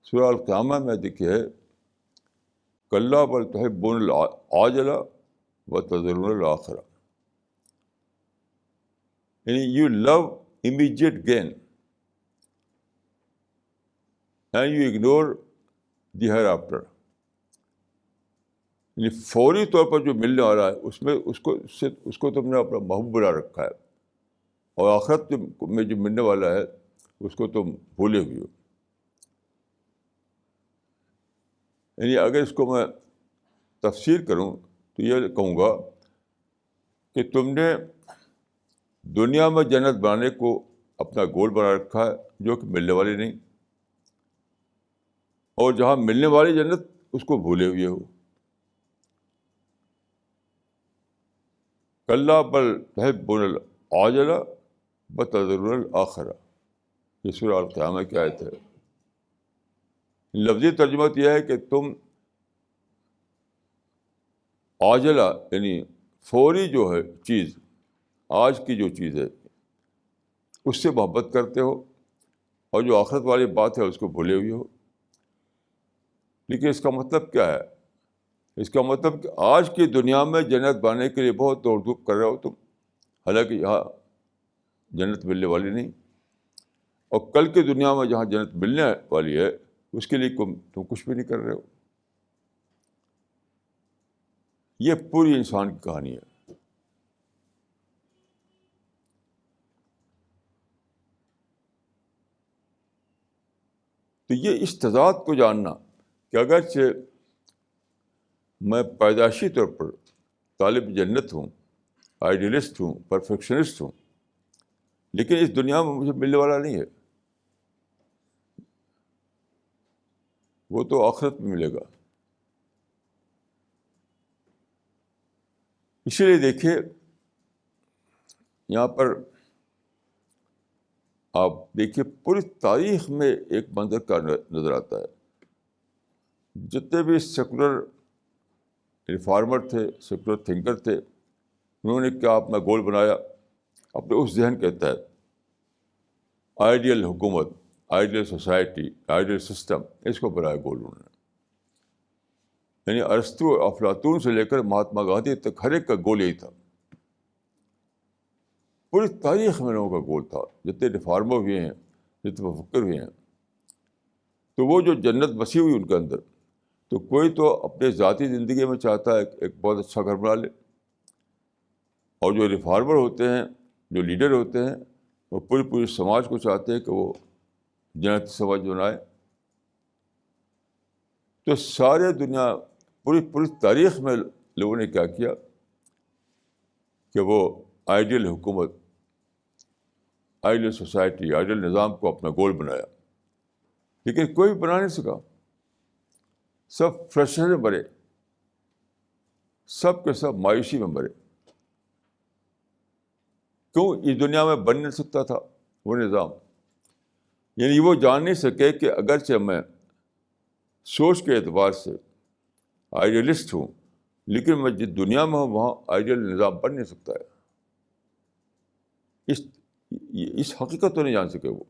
سورہ القیامہ میں دیکھیے کلا بل تحبون العاجلہ وتذرون الآخرہ، یعنی you love immediate gain and you ignore the hereafter. یعنی فوری طور پر جو ملنے والا ہے اس کو تم نے اپنا محبوب بنا رکھا ہے، اور آخرت میں جو ملنے والا ہے اس کو تم بھولے ہوئے ہو. یعنی اگر اس کو میں تفسیر کروں تو یہ کہوں گا کہ تم نے دنیا میں جنت بنانے کو اپنا گول بنا رکھا ہے جو کہ ملنے والی نہیں، اور جہاں ملنے والی جنت اس کو بھولے ہوئے ہو. کلا بل تحبون العاجلہ وتذرون الآخرہ، یہ سورہ القیامہ کی آیت ہے. لفظی ترجمہ یہ ہے کہ تم عاجلہ یعنی فوری جو ہے چیز، آج کی جو چیز ہے اس سے محبت کرتے ہو، اور جو آخرت والی بات ہے اس کو بھولے ہوئے ہو. لیکن اس کا مطلب کیا ہے؟ اس کا مطلب کہ آج کی دنیا میں جنت پانے کے لیے بہت دوڑ دھوپ کر رہے ہو تم، حالانکہ یہاں جنت ملنے والی نہیں، اور کل کی دنیا میں جہاں جنت ملنے والی ہے اس کے لیے تم کچھ بھی نہیں کر رہے ہو. یہ پوری انسان کی کہانی ہے. تو یہ اس تضاد کو جاننا کہ اگرچہ میں پیدائشی طور پر طالب جنت ہوں، آئیڈیلسٹ ہوں، پرفیکشنسٹ ہوں، لیکن اس دنیا میں مجھے ملنے والا نہیں ہے، وہ تو آخرت میں ملے گا. اسی لیے دیکھیے یہاں پر آپ دیکھیے پوری تاریخ میں ایک منظر کا نظر آتا ہے. جتنے بھی سیکولر ریفارمر تھے، سیکولر تھنکر تھے، انہوں نے کیا اپنا گول بنایا اپنے اس ذہن کے تحت، آئیڈیل حکومت، آئیڈیل سوسائٹی، آئیڈیل سسٹم، اس کو بنایا گول انہوں نے. یعنی ارسطو افلاطون سے لے کر مہاتما گاندھی تک ہر ایک کا گول یہی تھا. پوری تاریخ میں لوگوں کا گول تھا، جتنے ریفارمر ہوئے ہیں، جتنے مفکر ہوئے ہیں. تو وہ جو جنت بسی ہوئی ان کے اندر، تو کوئی تو اپنے ذاتی زندگی میں چاہتا ہے ایک بہت اچھا گھر بنا لے، اور جو ریفارمر ہوتے ہیں، جو لیڈر ہوتے ہیں، وہ پوری سماج کو چاہتے ہیں کہ وہ جنت سماج بنائے. تو سارے دنیا پوری تاریخ میں لوگوں نے کیا کیا کہ وہ آئیڈیل حکومت، آئیڈیل سوسائٹی، آئیڈیل نظام کو اپنا گول بنایا، لیکن کوئی بھی بنا نہیں سکا. سب فرسٹریشن میں مرے، سب کے سب مایوسی میں مرے. کیوں؟ اس دنیا میں بن نہیں سکتا تھا وہ نظام. یعنی وہ جان نہیں سکے کہ اگرچہ میں سوچ کے اعتبار سے آئیڈیلسٹ ہوں، لیکن میں جس دنیا میں ہوں وہاں آئیڈیل نظام بن نہیں سکتا ہے. اس حقیقت تو نہیں جان سکے وہ.